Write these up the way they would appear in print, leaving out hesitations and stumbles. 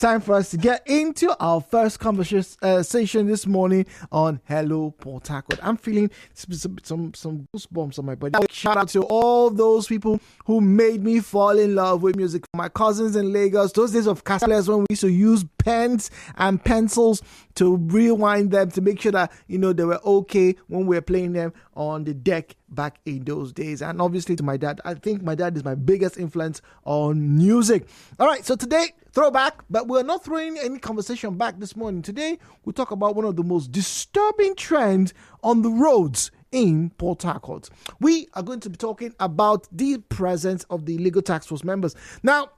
Time for us to get into our first conversation this morning on Hello Port Harcourt. I'm feeling some goosebumps on my body. Shout out to all those people who made me fall in love with music. My cousins in Lagos, those days of cassettes when we used to use pens and pencils to rewind them to make sure that they were okay when we were playing them on the deck back in those days. And obviously to my dad, I think my dad is my biggest influence on music. All right, so today, throwback, but we're not throwing any conversation back this morning. Today, we'll talk about one of the most disturbing trends on the roads in Port Harcourt. We are going to be talking about the presence of the illegal tax force members. Now,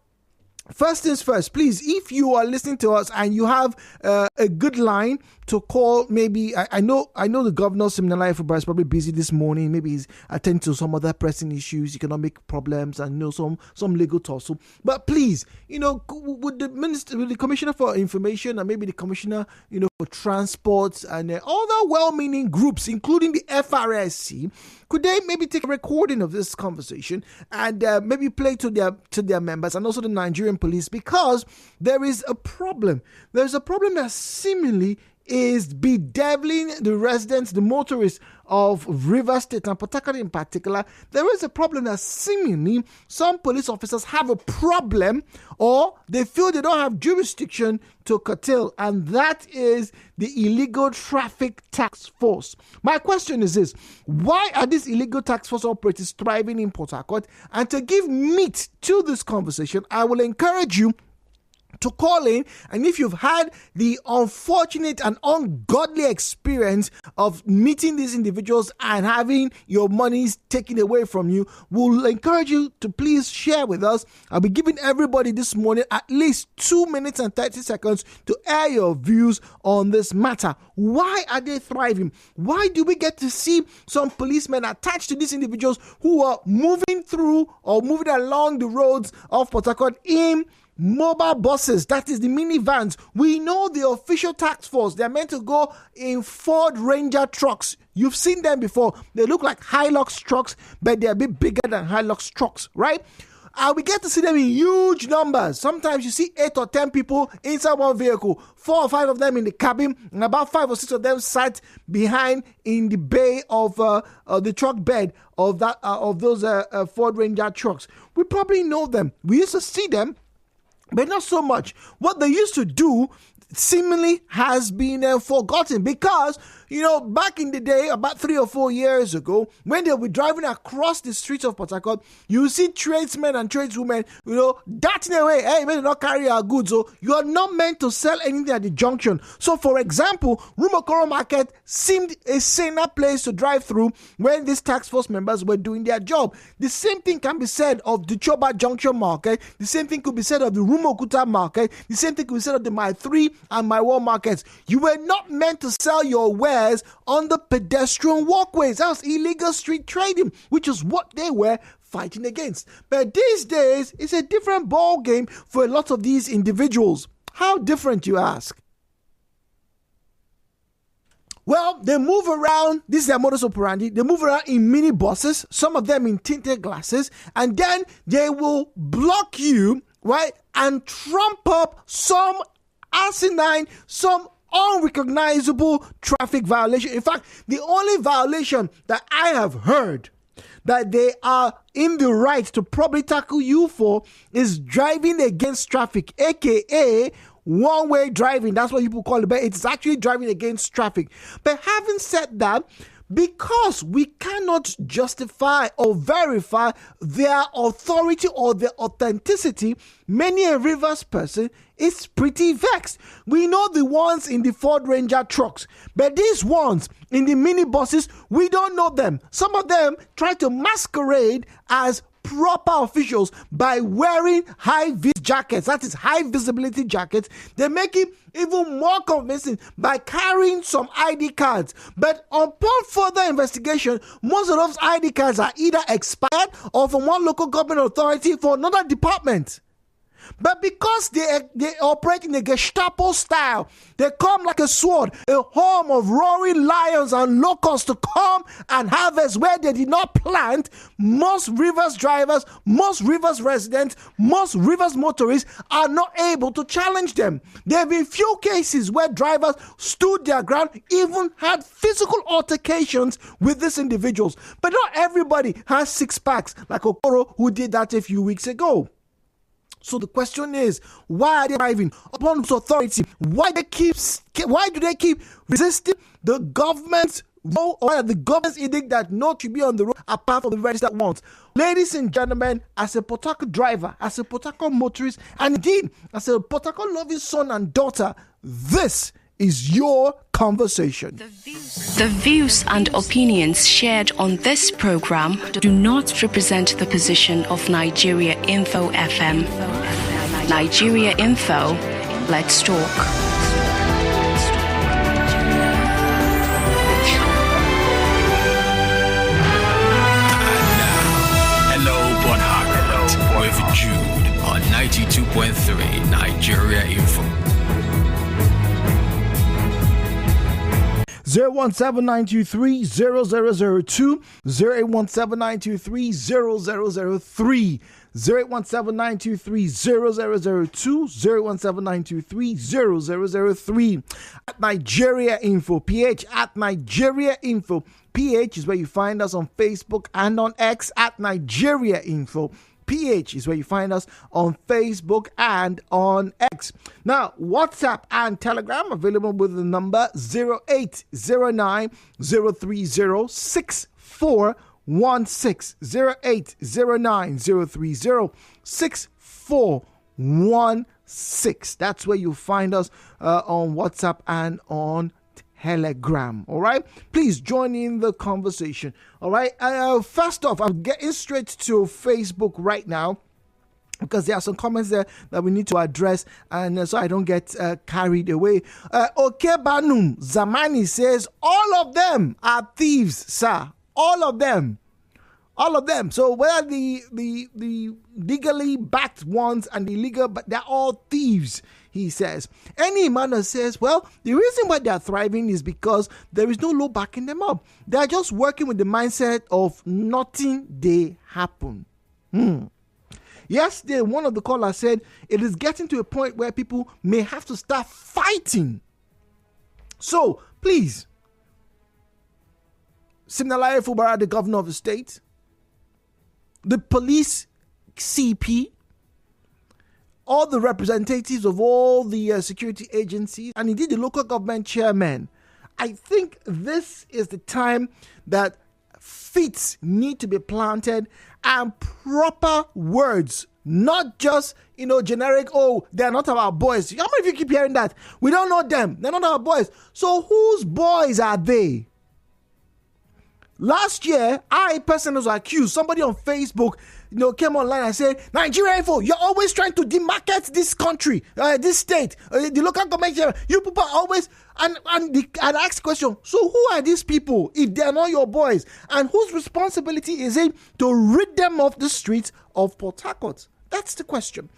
first things first, please, if you are listening to us and you have a good line to call, maybe, I know the governor, Nigeriainfo, is probably busy this morning. Maybe he's attending to some other pressing issues, economic problems, and some legal tussle. But please, would the Commissioner for Information and maybe the Commissioner, for Transport and other well-meaning groups, including the FRSC, could they maybe take a recording of this conversation and maybe play to their members and also the Nigerian police, because there is a problem. There's a problem that seemingly is bedeviling the residents, the motorists of Rivers State and Port Harcourt in particular. There is a problem that seemingly some police officers have a problem, or they feel they don't have jurisdiction to curtail, and that is the illegal traffic task force. My question is this: why are these illegal task force operatives thriving in Port Harcourt? And to give meat to this conversation, I will encourage you to call in, and if you've had the unfortunate and ungodly experience of meeting these individuals and having your monies taken away from you, we'll encourage you to please share with us. I'll be giving everybody this morning at least 2 minutes and 30 seconds to air your views on this matter. Why are they thriving? Why do we get to see some policemen attached to these individuals who are moving through or moving along the roads of Port Harcourt in mobile buses, that is the minivans? We know the official task force, they're meant to go in Ford Ranger trucks. You've seen them before. They look like Hilux trucks, but they're a bit bigger than Hilux trucks, right? And we get to see them in huge numbers. Sometimes you see 8 or 10 people inside one vehicle, 4 or 5 of them in the cabin, and about 5 or 6 of them sat behind in the bay of the truck bed of those Ford Ranger trucks. We probably know them. We used to see them, but not so much. What they used to do seemingly has been forgotten, because back in the day, about 3 or 4 years ago, when they were driving across the streets of Port Harcourt, you see tradesmen and tradeswomen, darting away. Hey, may not carry our goods, so you are not meant to sell anything at the junction. So, for example, Rumokoro Market seemed a saner place to drive through when these task force members were doing their job. The same thing can be said of the Choba Junction Market. The same thing could be said of the Rumokuta Market. The same thing could be said of the My 3 and My 1 markets. You were not meant to sell your wares on the pedestrian walkways. That was illegal street trading, which is what they were fighting against. But these days, it's a different ball game for a lot of these individuals. How different, you ask? Well, they move around. This is their modus operandi. They move around in mini buses, some of them in tinted glasses, and then they will block you, right, and trump up some asinine, some unrecognizable traffic violation. In fact, the only violation that I have heard that they are in the right to probably tackle you for is driving against traffic, aka one-way driving. That's what people call it, but it's actually driving against traffic. But having said that, because we cannot justify or verify their authority or their authenticity, many a Rivers person is pretty vexed. We know the ones in the Ford Ranger trucks, but these ones in the minibuses, we don't know them. Some of them try to masquerade as proper officials by wearing high-vis jackets, that is high visibility jackets. They make it even more convincing by carrying some ID cards. But upon further investigation, most of those ID cards are either expired or from one local government authority for another department. But because they operate in a Gestapo style, they come like a sword, a home of roaring lions and locusts to come and harvest where they did not plant. Most rivers drivers, most rivers residents, most rivers motorists are not able to challenge them. There have been few cases where drivers stood their ground, even had physical altercations with these individuals. But not everybody has six packs like Okoro, who did that a few weeks ago. So the question is, why are they driving upon this authority? Why do they keep resisting the government's law or the government's edict that no should be on the road apart from the registered ones? Ladies and gentlemen, as a Port Harcourt driver, as a Port Harcourt motorist, and indeed as a Port Harcourt loving son and daughter, this is your conversation. The views and opinions shared on this program do not represent the position of Nigeriainfo FM. Nigeriainfo, let's talk. Port Harcourt with Jude on 92.3 Nigeriainfo. 017-923-0002, 0817923-0003, 0817923-0002, 0817923-0003. At Nigeriainfo PH, at Nigeriainfo PH is where you find us on Facebook and on X at Nigeriainfo. PH is where you find us on Facebook and on X. Now, WhatsApp and Telegram available with the number 0809 030 6416, 0809 030 6416. That's where you find us on WhatsApp and on Telegram. All right, please join in the conversation. All right, first off, I'm getting straight to Facebook right now because there are some comments there that we need to address, and so I don't get carried away. Okebanum Zamani says all of them are thieves, sir. All of them. So whether the legally backed ones and the illegal, but they're all thieves, he says. Any Emmanuel says, well, the reason why they are thriving is because there is no law backing them up. They are just working with the mindset of nothing they happen. Yesterday, one of the callers said it is getting to a point where people may have to start fighting. So, please, Siminalayi Fubara, the governor of the state, the police CP, all the representatives of all the security agencies, and indeed the local government chairman, I think this is the time that feet need to be planted and proper words, not just, generic, oh, they're not our boys. How many of you keep hearing that? We don't know them. They're not our boys. So whose boys are they? Last year, I personally was accused. Somebody on Facebook, came online and said, Nigeriainfo, you're always trying to demarket this country, this state, the local government. You people are always, and I asked the question, so who are these people if they're not your boys? And whose responsibility is it to rid them off the streets of Port Harcourt? That's the question.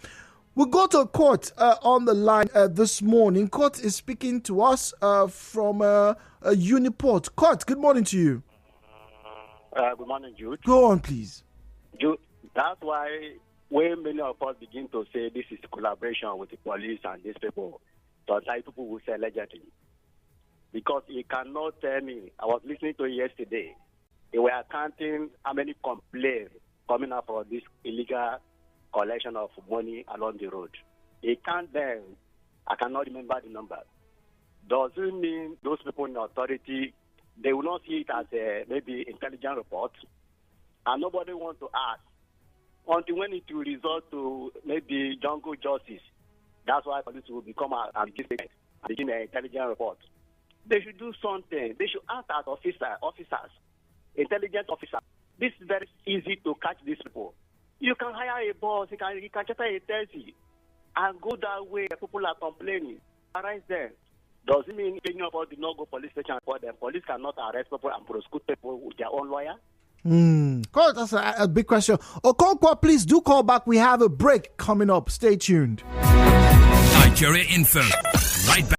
We'll go to court on the line this morning. Court is speaking to us from Uniport. Court, good morning to you. Good morning, Jude. Go on, please. Jude, that's why when many of us begin to say this is collaboration with the police and these people, sometimes people will say allegedly. Because you cannot tell me, I was listening to it yesterday, they were counting how many complaints coming up for this illegal collection of money along the road. They count them, I cannot remember the number. Does it mean those people in authority, they will not see it as a maybe intelligent report, and nobody wants to ask until when it will result to maybe jungle justice. That's why police will become and begin an intelligent report. They should do something. They should act as officers, intelligent officers. This is very easy to catch these people. You can hire a boss, you can charter a taxi, and go that way. People are complaining. Arrest them. Does it mean any of us did not go police station for them? Police cannot arrest people and prosecute people with their own lawyer? That's a big question. Okonkwo, please do call back. We have a break coming up. Stay tuned. Nigeriainfo. Right back.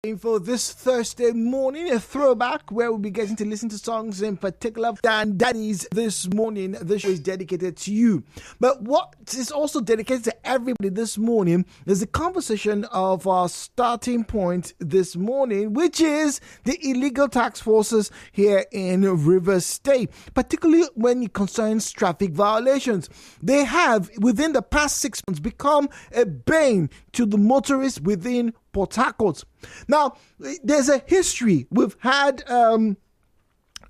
Info this Thursday morning, a throwback where we'll be getting to listen to songs in particular. Dan Daddies this morning, this show is dedicated to you. But what is also dedicated to everybody this morning is the conversation of our starting point this morning, which is the illegal tax forces here in Rivers State, particularly when it concerns traffic violations. They have, within the past 6 months, become a bane to the motorists within Port Harcourt. Now, there's a history. We've had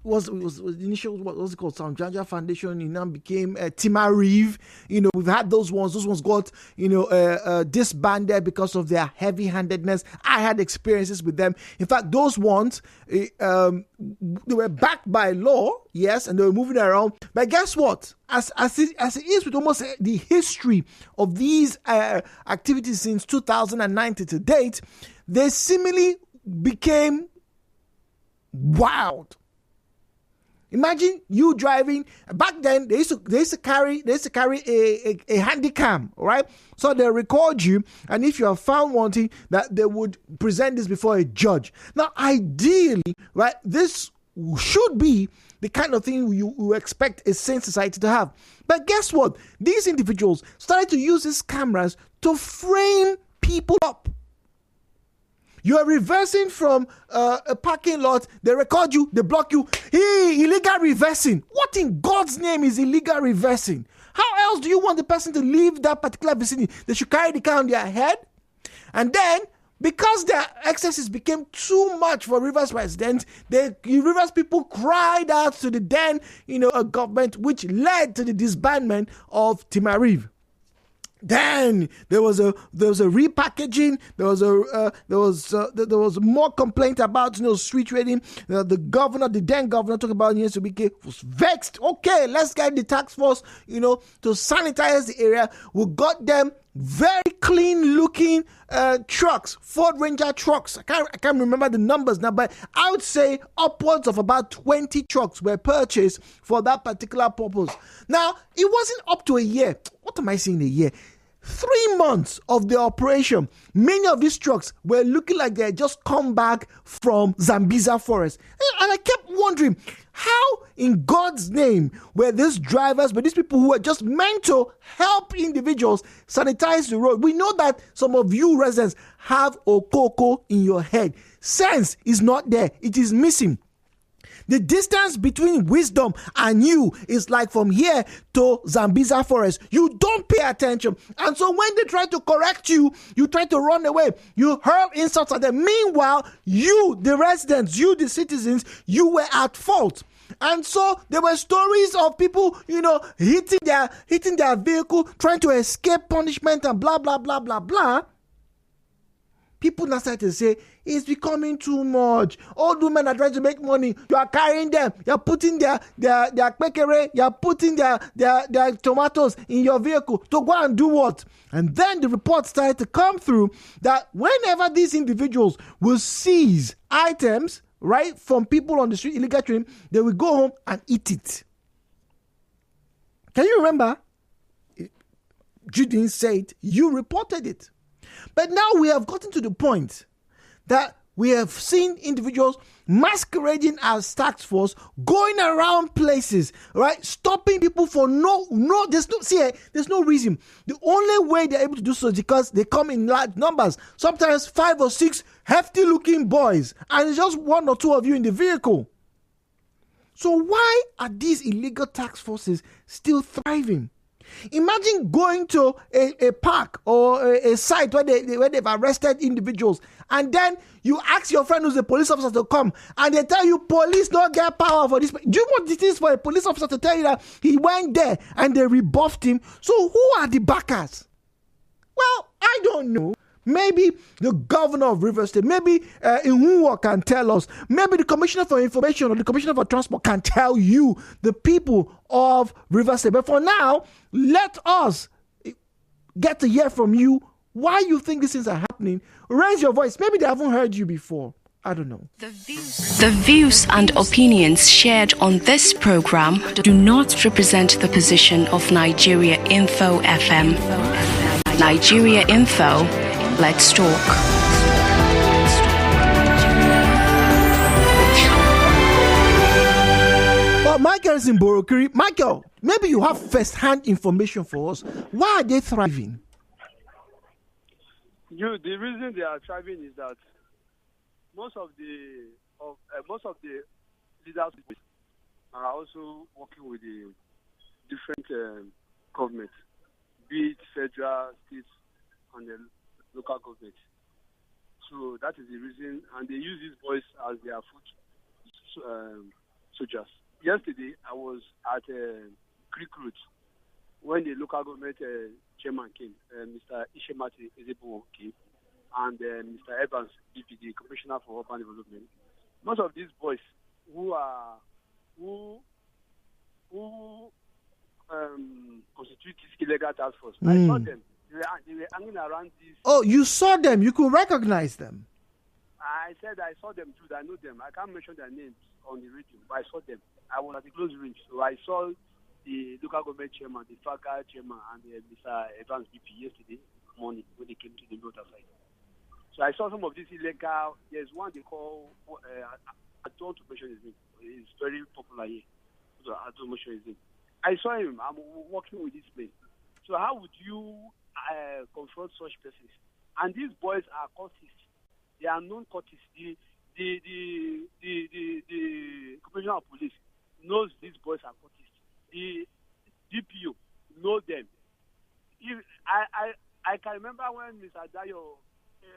was initial, what was it called? Sound Jaja Foundation. It now became Timarive. We've had those ones. Those ones got disbanded because of their heavy-handedness. I had experiences with them. In fact, those ones they were backed by law, yes, and they were moving around. But guess what? As it is with almost the history of these activities since 2019 to date, they seemingly became wild. Imagine you driving. Back then, they used to carry a handy cam, right? So they record you, and if you are found wanting, that they would present this before a judge. Now, ideally, right, this should be the kind of thing you expect a sane society to have. But guess what? These individuals started to use these cameras to frame people up. You are reversing from a parking lot, they record you, they block you. Hey, illegal reversing. What in God's name is illegal reversing? How else do you want the person to leave that particular vicinity? They should carry the car on their head. And then, because their excesses became too much for Rivers residents, the Rivers people cried out to the then, government, which led to the disbandment of Timarive. Then there was a repackaging. There was more complaint about street trading. The then governor, talking about Nyesobike, was vexed. Okay, let's get the task force, to sanitize the area. We got them very clean looking trucks, Ford Ranger trucks. I can't remember the numbers now, but I would say upwards of about 20 trucks were purchased for that particular purpose. Now, it wasn't up to a year. What am I saying, a year? 3 months of the operation, many of these trucks were looking like they had just come back from Zambiza forest. And I kept wondering, how in God's name were these drivers, but these people who were just meant to help individuals sanitize the road? We know that some of you residents have okoko in your head. Sense is not there. It is missing. The distance between wisdom and you is like from here to Zambiza forest. You don't pay attention. And so when they try to correct you, you try to run away. You hurl insults at them. Meanwhile, you, the residents, you, the citizens, you were at fault. And so there were stories of people, hitting their vehicle, trying to escape punishment and blah, blah, blah, blah, blah. People now start to say, it's becoming too much. Old women are trying to make money. You are carrying them. You are putting their kpekere, you are putting their tomatoes in your vehicle to go and do what? And then the report started to come through that whenever these individuals will seize items, right, from people on the street, illegal trading, they will go home and eat it. Can you remember? You didn't say it. You reported it. But now we have gotten to the point that we have seen individuals masquerading as task force, going around places, right, stopping people for there's no reason. The only way they're able to do so is because they come in large numbers, sometimes 5 or 6 hefty looking boys, and it's just 1 or 2 of you in the vehicle. So why are these illegal task forces still thriving? Imagine going to a park or a site where they've arrested individuals, and then you ask your friend who's a police officer to come, and they tell you police don't get power for this. Do you know what it is for a police officer to tell you that he went there and they rebuffed him? So who are the backers? Well, I don't know. Maybe the governor of Rivers State, maybe Inhunwa can tell us. Maybe the commissioner for information or the commissioner for transport can tell you, the people of Rivers State. But for now, let us get to hear from you why you think these things are happening. Raise your voice. Maybe they haven't heard you before. I don't know. The views and opinions shared on this program do not represent the position of Nigeriainfo FM. Nigeriainfo, let's talk. Well, Michael is in Borokiri. Michael, maybe you have first-hand information for us. Why are they thriving? The reason they are thriving is that most of the leaders are also working with the different governments, be it federal, state, and the local government. So that is the reason, and they use these boys as their foot soldiers. Yesterday, I was at Creek Road when the local government chairman came, Mr. Ishemati Ezebo came, and Mr. Evans, the Commissioner for Urban Development. Most of these boys who constitute this illegal task force, I saw them. They were hanging around this. Oh, you saw them. You could recognize them. I said I saw them too. I know them. I can't mention their names on the radio, but I saw them. I was at the close range, so I saw the local government chairman, the FACA chairman, and Mr. Evans BP yesterday morning when they came to the motor site. So I saw some of these illegal. There's one they call. I don't want to mention his name. He's very popular here, so I don't mention his name. I saw him. I'm working with this place. So how would you confront such persons? And these boys are cultists. They are known cultists. The Commissioner of Police knows these boys are cultists. The DPO knows them. I can remember when Mr. Dayo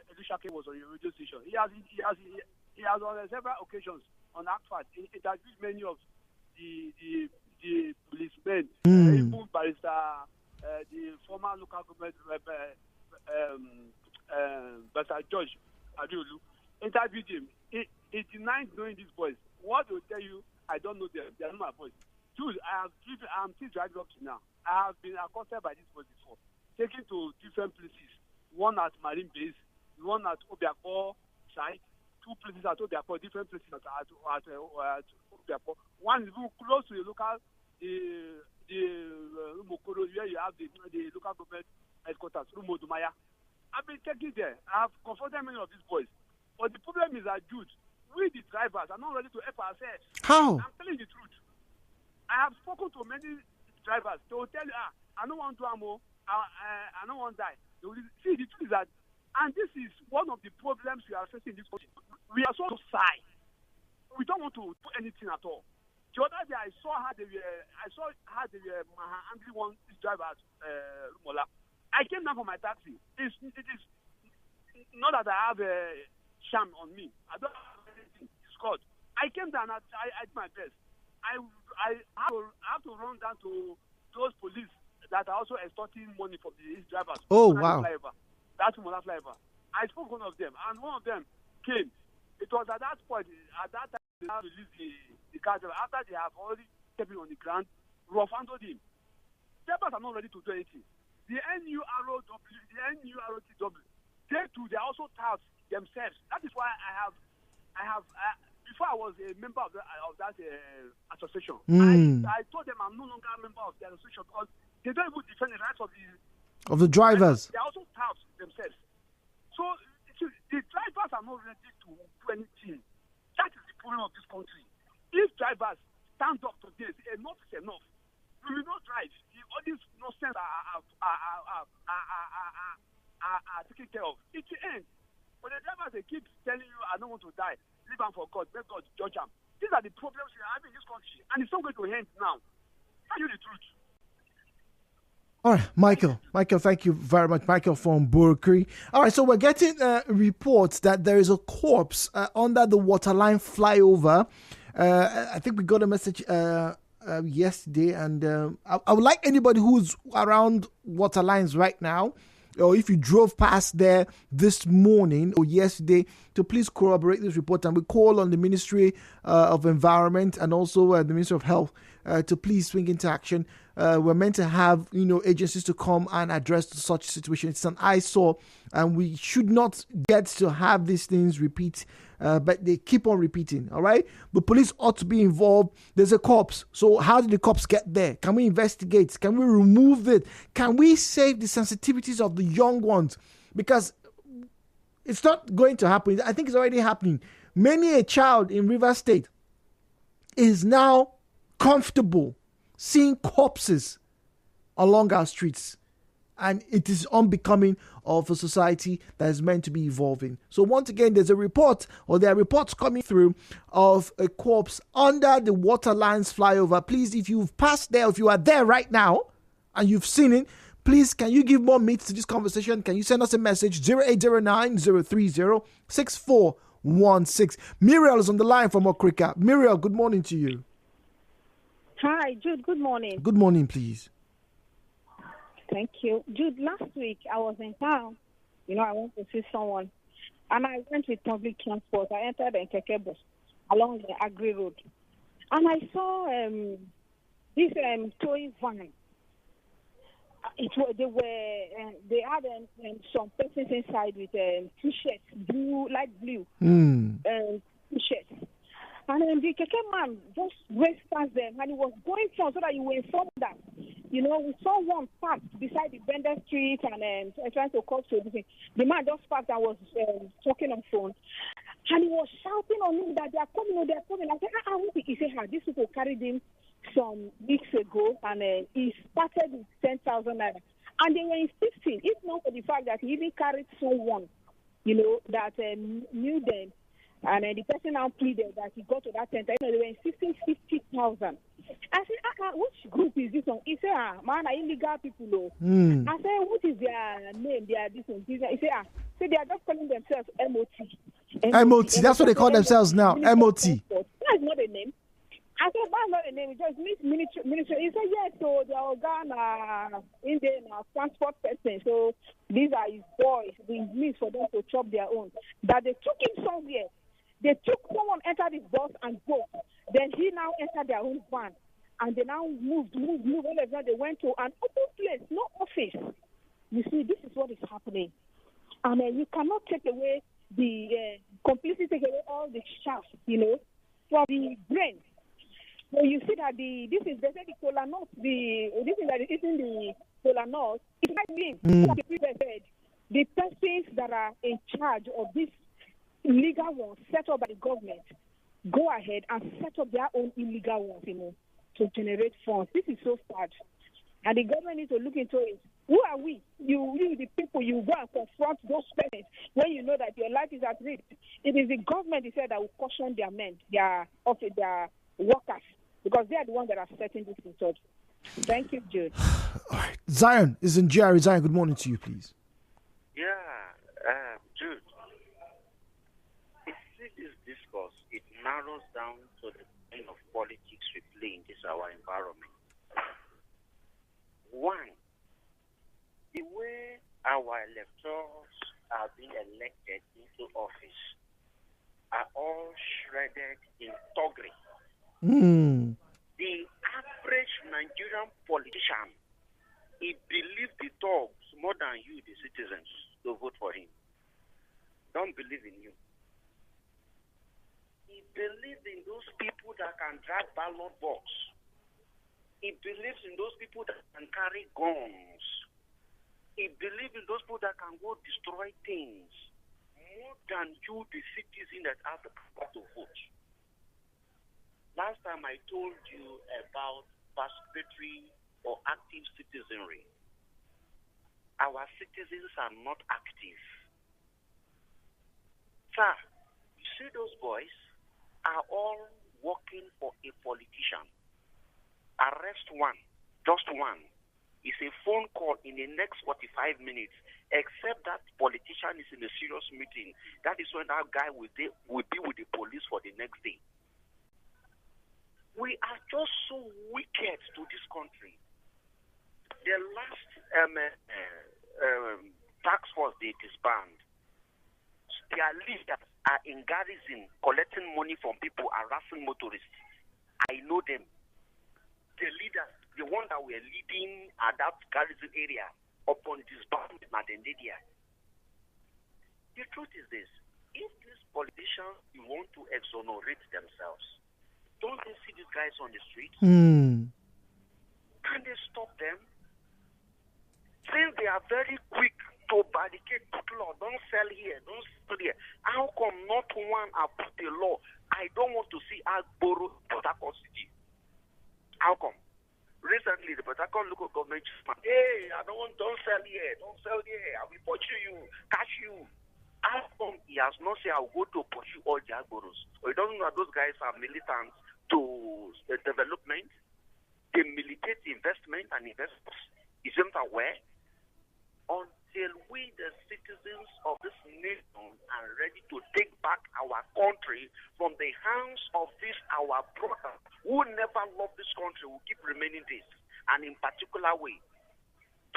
Elushake was on your radio station. He has on several occasions on ACFAD interviewed many of the policemen, even Barrister, the former local government Barrister George Adiolu, interviewed him. He denied knowing these boys. What they will tell you, I don't know them. They are not my boys. Dude, I'm still driving up to now. I have been accosted by these boys before, taken to different places. One at Marine Base, one at Obiako site, two places at Obiako, different places at Obiako. One is close to the local, the Mokoro, where you have the local government headquarters, Rumodumaya. I've been taking there. I have confronted many of these boys. But the problem is that, Jude, we the drivers are not ready to help ourselves. How? I'm telling you the truth. I have spoken to many drivers. They will tell you, I don't want to ammo, I don't want to die. See, the truth is that, and this is one of the problems we are facing in this country. We are so shy. We don't want to do anything at all. The other day, I saw how they were angry one driver at Rumola. I came down from my taxi. It is not that I have a sham on me. I don't have anything. It's God. I came down and I did my best. I have to run down to those police that are also extorting money from these drivers. Oh, wow. That's Mola Flyover. I spoke to one of them, and one of them came. It was at that point, at that time, they have released the car driver. After they have already kept him on the ground, rough-handled him. Drivers are not ready to do anything. The NUROTW, they too, they are also touts themselves. That is why I have before I was a member of that association, I told them I'm no longer a member of the association because they don't even defend the rights of the drivers. They are also touts themselves. So the drivers are not ready to do anything. That is the problem of this country. If drivers stand up to this, enough is enough. We will not drive. All these nonsense are taken care of. It will end. But the drivers, they keep telling you, I don't want to die. Leave them for God. Let God judge them. These are the problems we are having in this country. And it's not going to end now. Tell you the truth. All right, Michael, thank you very much. Michael from Borokiri. All right, so we're getting reports that there is a corpse under the waterline flyover. I think we got a message yesterday, and I would like anybody who's around waterlines right now, or if you drove past there this morning or yesterday, to please corroborate this report. And we call on the Ministry of Environment and also the Ministry of Health to please swing into action. We're meant to have, agencies to come and address such situations. It's an eyesore, and we should not get to have these things repeat, but they keep on repeating, all right? The police ought to be involved. There's a corpse. So how did the cops get there? Can we investigate? Can we remove it? Can we save the sensitivities of the young ones? Because it's not going to happen. I think it's already happening. Many a child in Rivers State is now comfortable seeing corpses along our streets. And it is unbecoming of a society that is meant to be evolving. So once again, there are reports coming through of a corpse under the Waterlines flyover. Please, if you've passed there, if you are there right now and you've seen it, please, can you give more meat to this conversation? Can you send us a message? 0809-030-6416. Muriel is on the line from Okrika. Muriel, good morning to you. Hi, Jude. Good morning. Good morning, please. Thank you. Jude, last week I was in town. I went to see someone. And I went with public transport. I entered a keke bus along the Agri Road. And I saw this towing van. They had some persons inside with T-shirts, light blue T-shirts. And the keke man just raced past them, and he was going forward so that you were informed that, we saw one parked beside the Bender Street and trying to cross to everything. The man just parked and was talking on phone, and he was shouting on him that they are coming. I said, he said, these people carried him some weeks ago, and he started with 10,000 naira, and they were insisting, if not for the fact that he even carried someone, that knew them. And the person now pleaded that he got to that center. They were insisting 50,000. I said, which group is this one? He said, man, are illegal people. I said, what is their name? They are this one. He said, so they are just calling themselves MOT. MOT, that's what they call themselves now. MOT. That's not a name. I said, that's not a name. It just means military. He said, yes, so they are organ Indian transport person. So these are his boys. It means for them to chop their own. That they took him somewhere. They took someone, entered his bus and go. Then he now entered their own van. And they now moved. All of them, they went to an open place, no office. You see, this is what is happening. And you cannot take away completely take away all the shaft, from the brain. So you see that they say the cola nut, this is that it is in the cola nut. It might mean the persons that are in charge of this illegal ones set up by the government go ahead and set up their own illegal ones, to generate funds. This is so sad. And the government needs to look into it. Who are we? You the people, you go and confront those persons when you know that your life is at risk. It is the government, that will caution their men, their workers, because they are the ones that are setting this in charge. Thank you, Jude. All right. Zion is in Jerry. Zion, good morning to you, please. Yeah, Jude. This discourse, it narrows down to the kind of politics we play in this our environment. One, the way our electors are being elected into office are all shredded in thuggery. The average Nigerian politician, he believes the thugs more than you, the citizens, to vote for him. Don't believe in you. He believes in those people that can drag ballot box. He believes in those people that can carry guns. He believes in those people that can go destroy things more than you, the citizen that have the power to vote. Last time I told you about participatory or active citizenry. Our citizens are not active. Sir, you see those boys are all working for a politician. Arrest one, just one. It's a phone call in the next 45 minutes, except that politician is in a serious meeting. That is when that guy will be with the police for the next day. We are just so wicked to this country. The last task force they disbanded, their leaders are in garrison collecting money from people, harassing motorists. I know them. The leaders, the one that were leading at that garrison area upon disbandment, Madendedia. The truth is this: if these politicians want to exonerate themselves, don't they see these guys on the streets? Can they stop them? Since they are very quick to barricade people, don't sell here, don't sell here. How come not one have put a law? I don't want to see us borrow Port Harcourt City. How come? Recently, the Port Harcourt local government, hey, don't sell here, I will pursue you, catch you. How come he has not said I'll go to pursue all the Agboros? Or he doesn't know that those guys are militants to the development, they militate investment and investors. Isn't aware? Until we, the citizens of this nation, are ready to take back our country from the hands of this our brother who never loved this country, will keep remaining this, and in particular way.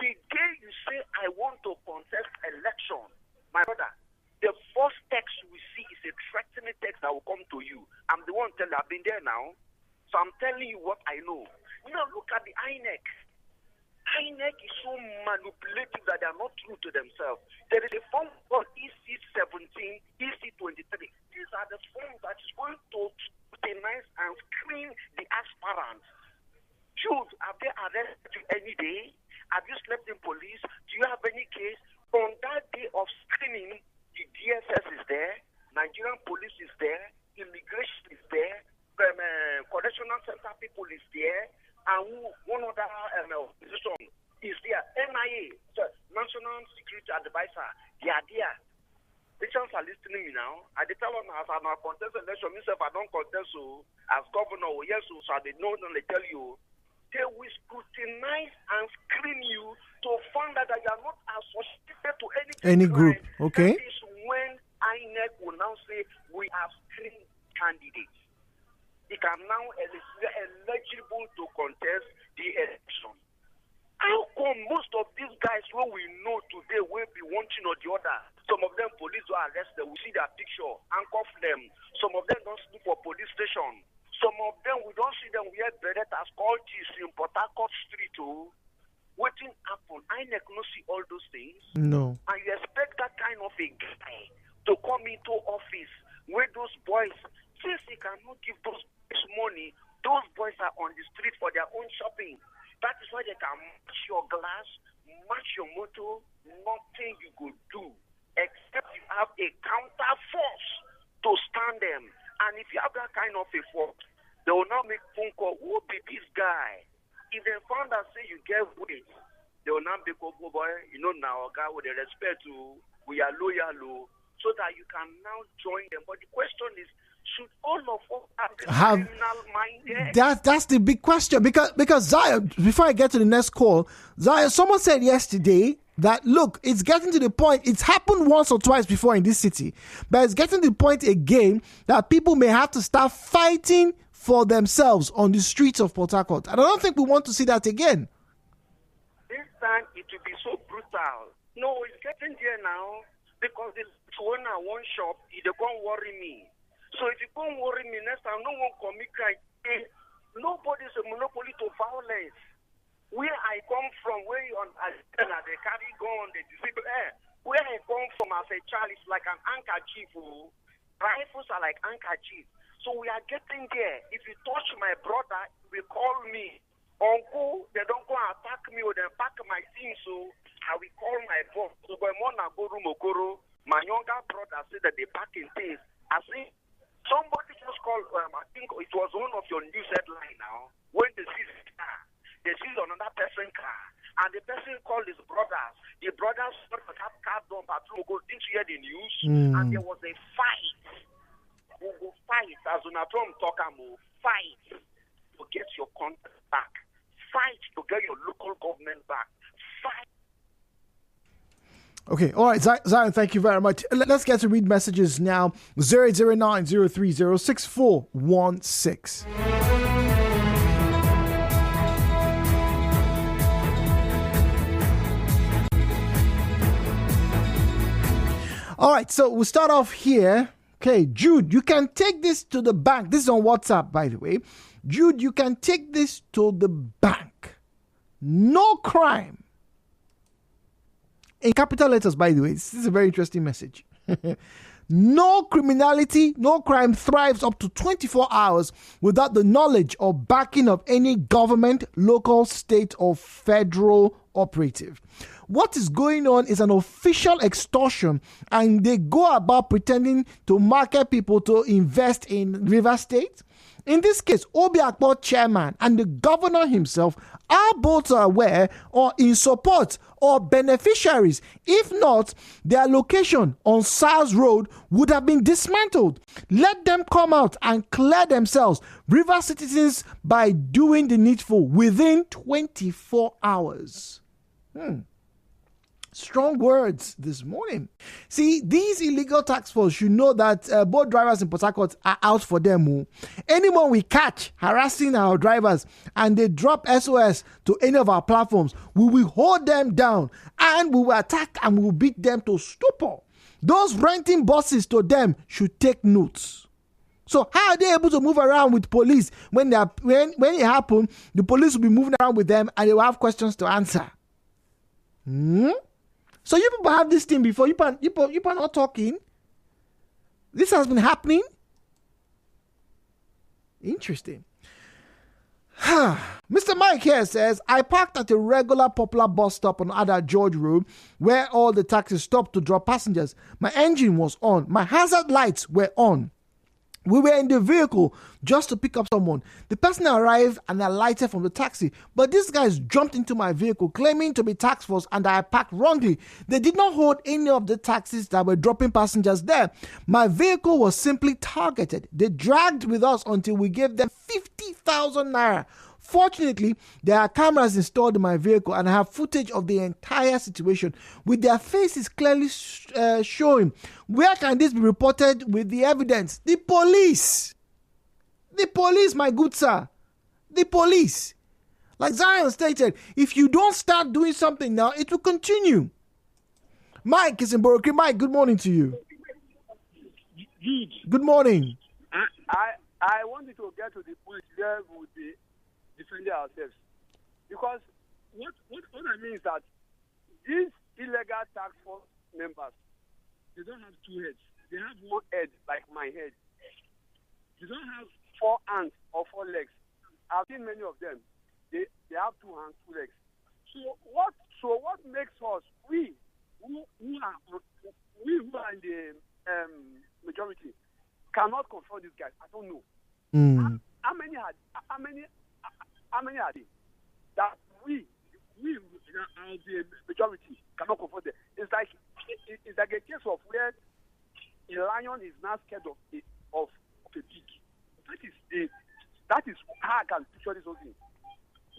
The day you say I want to contest election, my brother, the first text we see is a threatening text that will come to you. I'm the one telling you, I've been there now, so I'm telling you what I know. Look at the INEC. INEC is so manipulative that they are not true to themselves. There is a form called EC17, EC23. These are the forms that is going to scrutinize and screen the aspirants. Should have they arrested you any day? Have you slept in police? Do you have any case? On that day of screening, the DSS is there, Nigerian police is there, immigration is there, correctional center people is there, and one other organization is there. NIA, National Security Advisor, they are there. Patients are listening me now. I tell them as I'm a contest election, myself I don't contest so as governor, yes, so they know and they tell you. They will scrutinize and screen you to find out that you are not associated to any group. Okay. That is when INEC will now say we have screened candidates. He can now eligible to contest the election. How come most of these guys who we know today will be one thing or the other? Some of them police will arrest them, we see their picture, handcuff them. Some of them don't sleep for police station. Some of them we don't see them wear berettas called cheese in Port Harcourt Street. Waiting happen. I never see all those things. No. And you expect that kind of a guy to come into office where those boys, since he cannot give those boys money, those boys are on the street for their own shopping. That is why they can match your glass, match your motor, nothing you could do except you have a counter force to stand them. And if you have that kind of a force, they will now make phone call, who be this guy? If they found out, say you get weight, they will now make up, boy, now, guy, with the respect to, we are loyal, so that you can now join them. But the question is, should all of us have criminal minded? That's the big question. Because Zion, before I get to the next call, Zion, someone said yesterday that, look, it's getting to the point, it's happened once or twice before in this city, but it's getting to the point again that people may have to start fighting for themselves on the streets of Port Harcourt. And I don't think we want to see that again. This time it will be so brutal. No, it's getting there now because the owner one shop, they can't worry me. So if you can't worry me next time, no one commit crime. Nobody's a monopoly to violence. Where I come from, where you on Agena, they carry gun, they disable. Where I come from as a child, it's like an handkerchief. Rifles are like handkerchief. So we are getting there. If you touch my brother, you will call me. Uncle, they don't go attack me or they pack my things, so I will call my boss. So when my younger brother said that they packing things. I think somebody just called, I think it was one of your news headline now, when they see the car, they see another person car, and the person called his brothers. The brothers have car done patrol, go into hear the news, and there was a fight. We will fight, as Unatrom talk about, fight to get your contact back, fight to get your local government back, fight. Okay, all right, Zion, thank you very much. Let's get to read messages now. 0809-030-6416. All right, so we'll start off here. Okay, Jude, you can take this to the bank. This is on WhatsApp, by the way. Jude, you can take this to the bank. No crime. In capital letters, by the way. This is a very interesting message. No criminality, no crime thrives up to 24 hours without the knowledge or backing of any government, local, state, or federal operative. What is going on is an official extortion, and they go about pretending to market people to invest in River State, In this case, Obiakpo chairman and the governor himself are both aware or in support or beneficiaries. If not, their location on SARS Road would have been dismantled. Let them come out and clear themselves, River citizens, by doing the needful within 24 hours. Strong words this morning. See, these illegal tax force should know that both drivers in Port Harcourt are out for them. Anyone we catch harassing our drivers and they drop SOS to any of our platforms, we will hold them down and we will attack and we will beat them to stupor. Those renting buses to them should take notes. So how are they able to move around with police when it happened? The police will be moving around with them and they will have questions to answer. So you people have this thing before. You people not talking. This has been happening. Interesting. Mr. Mike here says, I parked at a regular popular bus stop on Ada George Road where all the taxis stopped to drop passengers. My engine was on. My hazard lights were on. We were in the vehicle just to pick up someone. The person arrived and alighted from the taxi, but these guys jumped into my vehicle claiming to be tax force and I parked wrongly. They did not hold any of the taxis that were dropping passengers there. My vehicle was simply targeted. They dragged with us until we gave them 50,000 naira. Fortunately, there are cameras installed in my vehicle and I have footage of the entire situation with their faces clearly showing. Where can this be reported with the evidence? The police. The police, my good sir. The police. Like Zion stated, if you don't start doing something now, it will continue. Mike is in Borokri. Mike, good morning to you. Good morning. I wanted to get to the point where we would be defending ourselves, because what I mean is that these illegal tax force members, they don't have two heads. They have one head like my head. They don't have 4 hands or 4 legs. I've seen many of them. They have 2 hands, 2 legs. So what makes us, we who are in the majority cannot confront these guys? I don't know. How many are they? That we are the majority cannot confront them. It's like a case of where a lion is not scared of a pig. That is how I can picture this whole thing.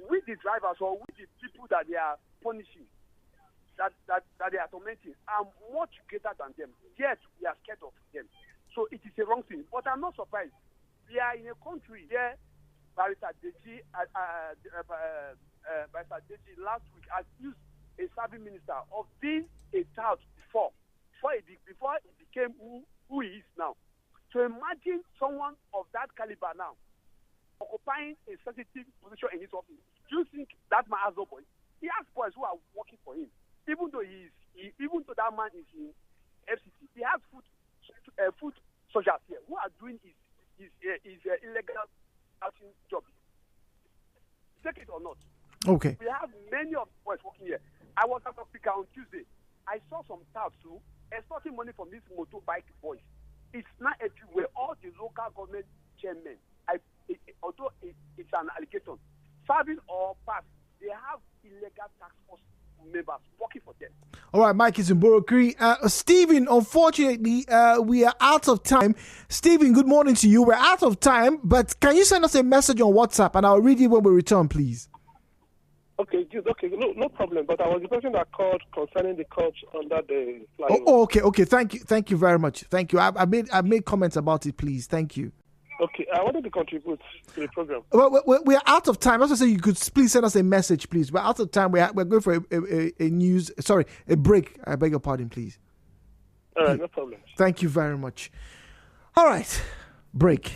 With the drivers or with the people that they are punishing, that they are tormenting, are much greater than them. Yet we are scared of them. So it is a wrong thing. But I'm not surprised. We are in a country where Barrister Deji last week accused a serving minister of being a tout before it became who he is now. So imagine someone of that caliber now occupying a sensitive position in his office. Do you think that man has no boys? He has boys who are working for him. Even though that man is in FCC, he has foot soldiers here who are doing his illegal job. Take it or not. Okay. We have many of the boys working here. I was at Africa on Tuesday. I saw some touts too extorting money from these motorbike boys. It's not everywhere. All the local government chairmen, although it's an allegation, serving or pass, they have illegal tax force members working for them. All right, Mike is in Borokri. Stephen, unfortunately, we are out of time. Stephen, good morning to you. We're out of time, but can you send us a message on WhatsApp and I'll read it when we return, please? Okay, good. Okay, no problem. But I was the person that called concerning the coach under the flyover. Oh, okay. Thank you very much. Thank you. I made comments about it, please. Thank you. Okay, I wanted to contribute to the program. Well, we're out of time. I was going to say you could please send us a message, please. We're out of time. We're going for a break. I beg your pardon, please. All right, no problem. Thank you very much. All right, break.